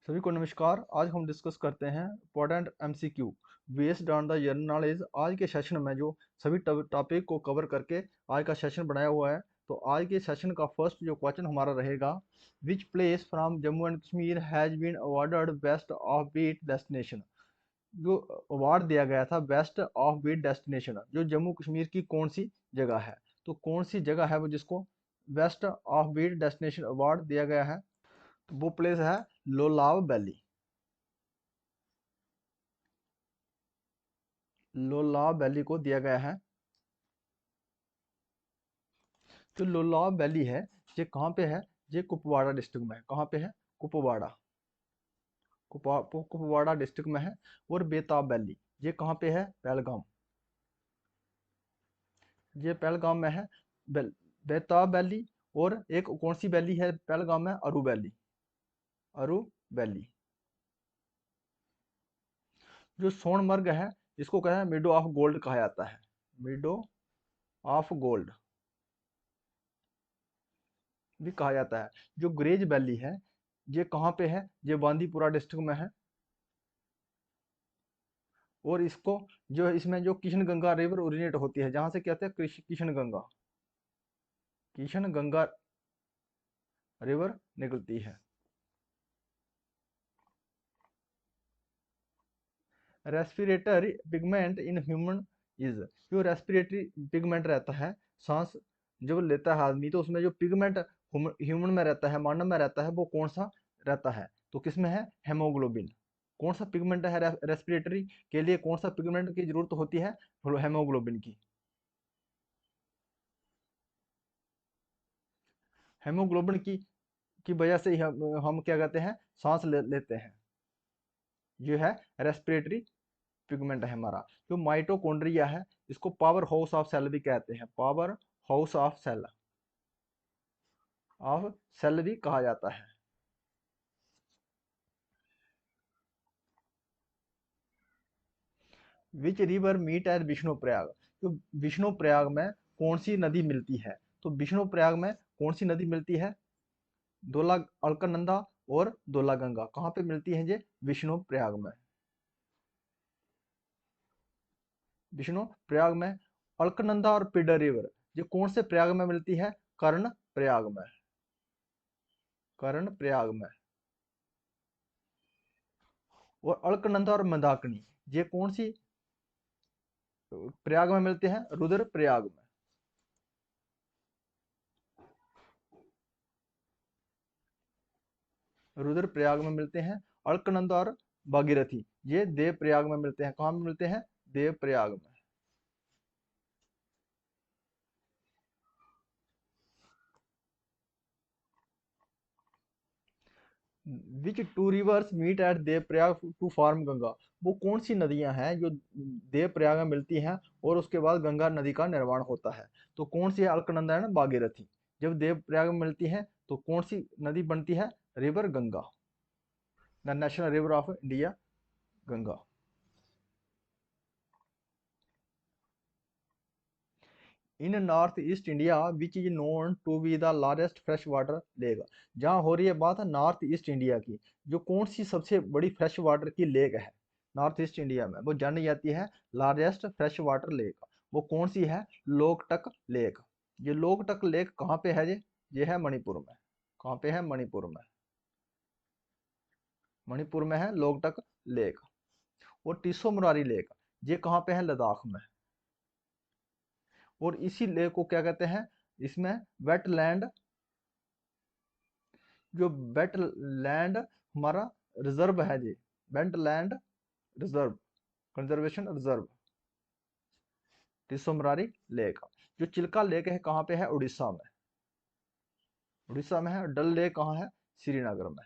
सभी को नमस्कार। आज हम डिस्कस करते हैं important MCQ based on the general knowledge. आज के सेशन में जो सभी टॉपिक को कवर करके आज का सेशन बनाया हुआ है। तो आज के सेशन का फर्स्ट जो क्वेश्चन हमारा रहेगा, which place from Jammu and Kashmir has been awarded best offbeat destination. जो अवार्ड दिया गया था बेस्ट ऑफ बीट डेस्टिनेशन, जो जम्मू कश्मीर की कौन सी जगह है, तो कौन सी जगह है वो जिसको best offbeat destination award दिया गया है, तो वो प्लेस है लोलाव वैली। लोलाब वैली को दिया गया है। जो लोलाब वैली है ये कहाँ पे है? ये कुपवाड़ा डिस्ट्रिक्ट में है। कहाँ पे है? कुपवाड़ा। कुपवाड़ा डिस्ट्रिक्ट में है। और बेताब वैली ये कहाँ पे है? पहलगाम। ये पहलगाम में है। बेताब वैली। और एक कौन सी वैली है पहलगाम में? अरू वैली। अरू वैली। जो सोनमर्ग है इसको कहते हैं मिडो ऑफ गोल्ड कहा जाता है। मिडो ऑफ गोल्ड भी कहा जाता है। जो ग्रेज वैली है ये कहाँ पे है? ये बांदीपुरा डिस्ट्रिक्ट में है। और इसको जो इसमें जो किशन गंगा रिवर ओरिजिनेट होती है, जहां से कहते हैं किशन गंगा। किशन गंगा रिवर निकलती है। Respiratory pigment in human is. जो रेस्पिरेटरी पिगमेंट रहता है, सांस जब लेता है आदमी तो उसमें जो पिगमेंट ह्यूमन में रहता है, मानव में रहता है, वो कौन सा रहता है? तो किसमें है? हेमोग्लोबिन। कौन सा पिगमेंट है रेस्पिरेटरी के लिए? कौन सा पिगमेंट की जरूरत होती है? हेमोग्लोबिन की। हेमोग्लोबिन की वजह से ही हम क्या कहते हैं? सांस लेते हैं। ये है रेस्पिरेटरी पिगमेंट है हमारा। जो माइटोकॉन्ड्रिया है इसको पावर हाउस ऑफ सेल भी कहते हैं। पावर हाउस ऑफ सेल भी कहा जाता है। Which river meet at Vishnu Prayag. तो विष्णु प्रयाग में कौन सी नदी मिलती है? तो विष्णु प्रयाग में कौन सी नदी मिलती है? दोला अलकनंदा और दोला गंगा कहाँ पे मिलती है? ये विष्णु प्रयाग में। विष्णु प्रयाग में। अलकनंदा और पिडर रिवर ये कौन से प्रयाग में मिलती है? कर्ण प्रयाग में। कर्ण प्रयाग में। और अलकनंदा और मंदाकिनी ये कौन सी प्रयाग में मिलते हैं? रुद्र प्रयाग में। रुद्र प्रयाग में मिलते हैं। अलकनंदा और भागीरथी ये देव प्रयाग में मिलते हैं। कहाँ में मिलते हैं? देव प्रयाग में। Which two rivers meet at Devprayag to form Ganga. वो कौन सी नदियां हैं जो देव प्रयाग में मिलती हैं और उसके बाद गंगा नदी का निर्माण होता है? तो कौन सी है? अलकनंदा एंड भागीरथी। जब देव प्रयाग में मिलती है तो कौन सी नदी बनती है? River Ganga. The national river of India, Ganga. In north east India which is known to be the largest fresh water lake. जहाँ हो रही है बात नॉर्थ ईस्ट इंडिया की, जो कौन सी सबसे बड़ी फ्रेश वाटर की लेक है नॉर्थ ईस्ट इंडिया में, वो जानी जाती है लार्जेस्ट फ्रेश वाटर लेक। वो कौन सी है? लोकटक लेक। ये लोकटक लेक कहाँ पे है? ये है मणिपुर में। कहाँ पे है? मणिपुर में। मणिपुर में है लोकटक लेक। और टिसो मुरारी लेक ये कहाँ पे है? लद्दाख में। और इसी लेक को क्या कहते हैं? इसमें वेटलैंड, जो वेट लैंड हमारा रिजर्व है जी, wetland reserve, conservation reserve, टिसोमरारी लेक। जो चिल्का लेक है कहाँ पे है? उड़ीसा में। उड़ीसा में है। डल लेक कहाँ है? श्रीनगर में।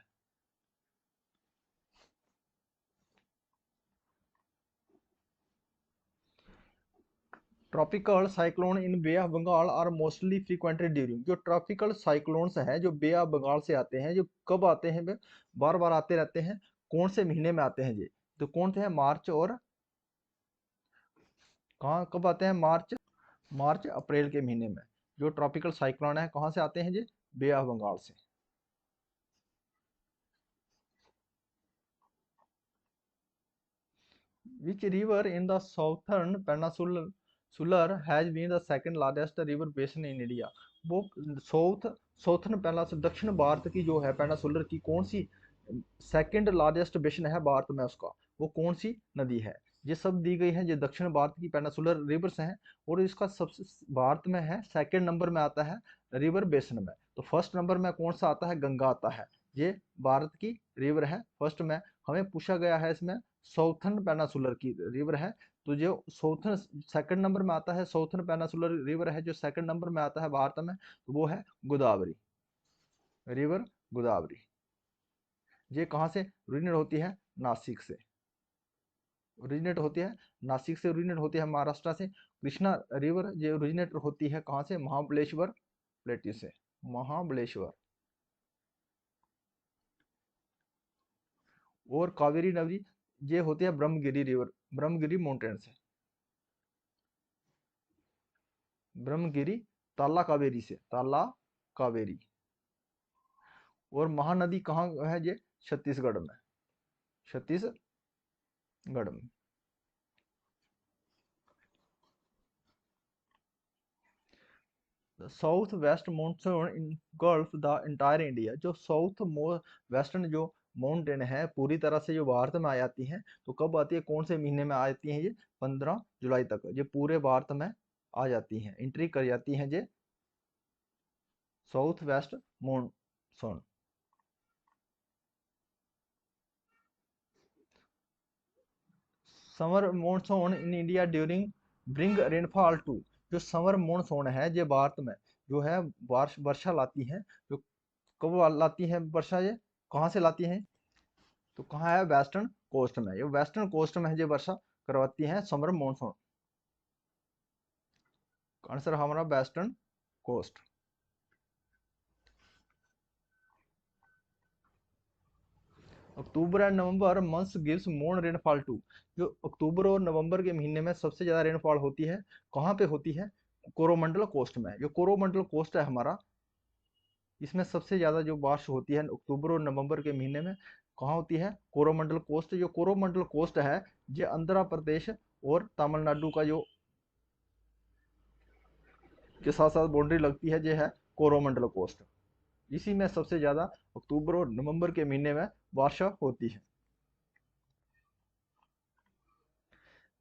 Tropical cyclone in bay of Bengal are mostly frequented during. जो ट्रॉपिकल साइक्लोन्स हैं जो बे ऑफ बंगाल से आते हैं, जो कब आते हैं? बार बार आते रहते हैं। कौन से महीने में आते हैं ये? तो कौन से हैं? मार्च और कहाँ कब आते हैं? मार्च अप्रैल के महीने में। जो ट्रॉपिकल साइक्लोन है कहाँ से आते हैं? ये बे ऑफ बंगाल से। Which river in the southern peninsula has been the second largest river basin in India? वो साउथर्न पेनिनसुला दक्षिण भारत की जो है पेनिनसुलर की कौन सी सेकंड लार्जेस्ट बेसिन है भारत में, उसका वो कौन सी नदी है? ये सब दी गई है, ये दक्षिण भारत की पेनिनसुलर रिवर्स हैं, और इसका सबसे भारत में है सेकंड नंबर में आता है रिवर बेसिन में। तो फर्स्ट नंबर में कौन सा आता है? गंगा आता है। ये भारत की रिवर है फर्स्ट में। हमें पूछा गया है इसमें साउथर्न पेनिनसुलर की रिवर है, तो जो साउथर्न सेकंड नंबर में आता है, साउथर्न पेनिनसुलर रिवर है जो सेकंड नंबर में आता है भारत में, तो वो है गोदावरी, रिवर गोदावरी। ये कहाँ से ओरिजिनेट होती है? नासिक से ओरिजिनेट होती है, नासिक से ओरिजिनेट होती है, महाराष्ट्र से। कृष्णा रिवर ये ओरिजिनेट होती है कहाँ से? महाबलेश्वर प्लेट्यू से, महाबलेश्वर। और कावेरी नदी ये होती है ब्रह्मगिरी रिवर, ब्रह्मगिरी माउंटेन से, ब्रह्मगिरी ताला कावेरी से, ताला कावेरी। और महानदी कहाँ है? ये छत्तीसगढ़ में, छत्तीसगढ़ में। South west monsoon engulf the entire India. जो साउथ वेस्टर्न जो माउंटेन है पूरी तरह से जो भारत में आ जाती हैं, तो कब आती है, कौन से महीने में आ जाती हैं? ये 15 जुलाई तक ये पूरे भारत में आ जाती हैं, एंट्री कर जाती हैं ये south west monsoon. Summer monsoon in India during bring rainfall to. जो समर मानसून है ये भारत में जो है वर्षा लाती है। जो कब लाती है वर्षा? ये कहाँ से लाती है? तो कहाँ है? वेस्टर्न कोस्ट में। ये वेस्टर्न कोस्ट में ये वर्षा करवाती है समर मानसून। आंसर हमारा western coast. October and November months gives more rainfall to. जो अक्टूबर और नवंबर के महीने में सबसे ज्यादा रेनफॉल होती है कहाँ पे होती है? कोरोमंडल कोस्ट में। जो कोरोमंडल कोस्ट है हमारा, इसमें सबसे ज्यादा जो बारिश होती है अक्टूबर और नवंबर के महीने में। कहाँ होती है? कोरोमंडल कोस्ट। जो कोरोमंडल कोस्ट है ये आंध्र प्रदेश और तमिलनाडु का जो के साथ साथ बाउंड्री लगती है, ये है कोरोमंडल कोस्ट। इसी में सबसे ज्यादा अक्टूबर और नवंबर के महीने में वर्षा होती है।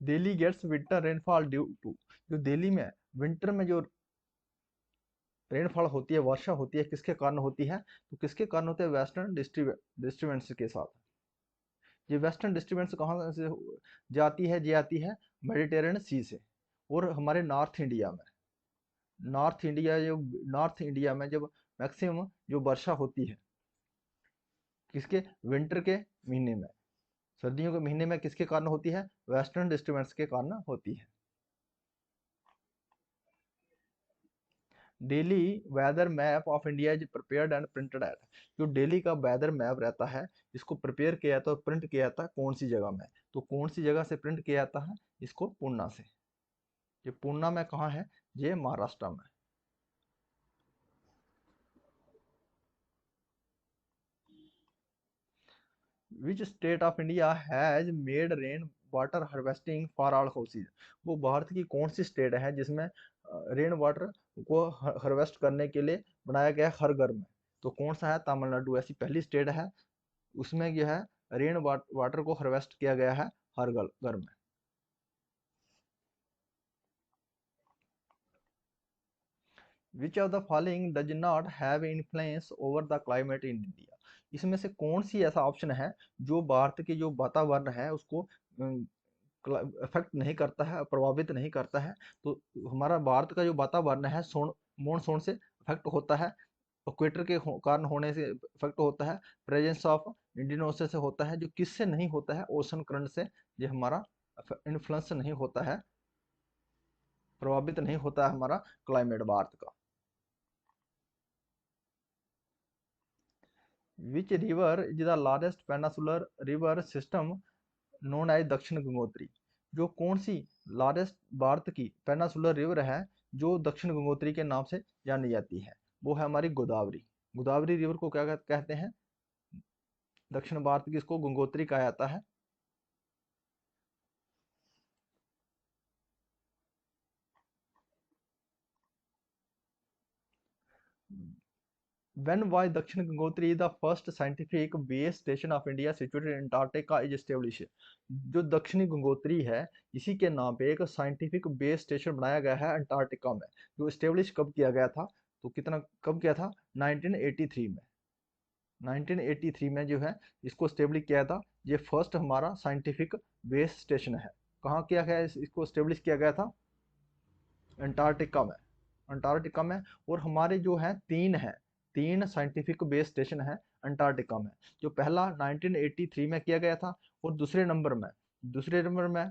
Delhi gets winter rainfall due to. जो दिल्ली में विंटर में जो रेनफॉल होती है, वर्षा होती है, किसके कारण होती है? तो किसके कारण होते हैं? वेस्टर्न डिस्टर्बेंस के साथ। ये वेस्टर्न डिस्टर्बेंस कहाँ से जाती है? ये आती है मेडिटेरियन सी से। और हमारे नॉर्थ इंडिया में जब मैक्सिमम जो वर्षा होती है किसके? विंटर के महीने में, सर्दियों के महीने में किसके कारण होती है? वेस्टर्न डिस्टर्बेंस के कारण होती है। Daily weather map of India is prepared and printed at. जो डेली का वेदर मैप रहता है इसको प्रिपेयर किया जाता है और प्रिंट किया जाता है कौन सी जगह में? तो कौन सी जगह से प्रिंट किया जाता है? इसको पूना से। ये पूना में कहाँ है? ये महाराष्ट्र में। Which state of India has made rain water harvesting for all houses. वो भारत की कौन सी स्टेट है जिसमें रेन वाटर को हार्वेस्ट करने के लिए बनाया गया है हर घर में? तो कौन सा है? तमिलनाडु ऐसी पहली स्टेट है उसमें यह है रेन वाटर को हार्वेस्ट किया गया है हर घर में। Which of the following does not have influence over the climate in India. इसमें से कौन सी ऐसा ऑप्शन है जो भारत के जो वातावरण है उसको इफेक्ट नहीं करता है, प्रभावित नहीं करता है? तो हमारा भारत का जो वातावरण है मानसून से इफेक्ट होता है, इक्वेटर के कारण होने से इफेक्ट होता है, प्रेजेंस ऑफ इंडियन ओशन से होता है। जो किससे नहीं होता है? ओशन करंट से ये हमारा इन्फ्लुएंस नहीं होता है, प्रभावित नहीं होता है हमारा क्लाइमेट भारत का। Which river is the largest peninsular river system known as Dakshin Gangotri. जो कौन सी लार्जेस्ट भारत की पेनिनसुलर रिवर है जो दक्षिण गंगोत्री के नाम से जानी जाती है? वो है हमारी गोदावरी। गोदावरी रिवर को क्या कहते हैं? दक्षिण भारत की इसको गंगोत्री कहा जाता है। व्हेन वाज दक्षिण Gangotri the first scientific base station of India situated in Antarctica is establish. जो दक्षिणी गंगोत्री है इसी के नाम पे एक साइंटिफिक बेस स्टेशन बनाया गया है अंटार्कटिका में। जो एस्टेब्लिश कब किया गया था, तो कितना कब किया था, 1983 में। 1983 में जो है इसको स्टेब्लिश किया था। ये फर्स्ट हमारा साइंटिफिक बेस स्टेशन है। कहाँ किया गया, इसको स्टेब्लिश किया गया था अंटार्कटिका में। अंटार्कटिका में। और हमारे जो है तीन साइंटिफिक बेस स्टेशन है अंटार्कटिका में। जो पहला 1983 में किया गया था, और दूसरे नंबर में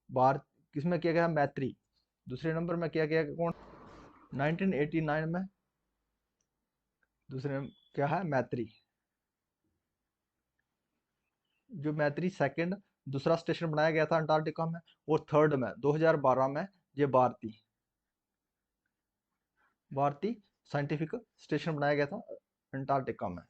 भारत किसमें किया गया, मैत्री। दूसरे नंबर में किया गया कौन, 1989 में। दूसरे क्या है, मैत्री। जो मैत्री सेकंड दूसरा स्टेशन बनाया गया था अंटार्कटिका में। और थर्ड में 2012 में ये भारती साइंटिफिक स्टेशन बनाया गया था अंटार्कटिका में।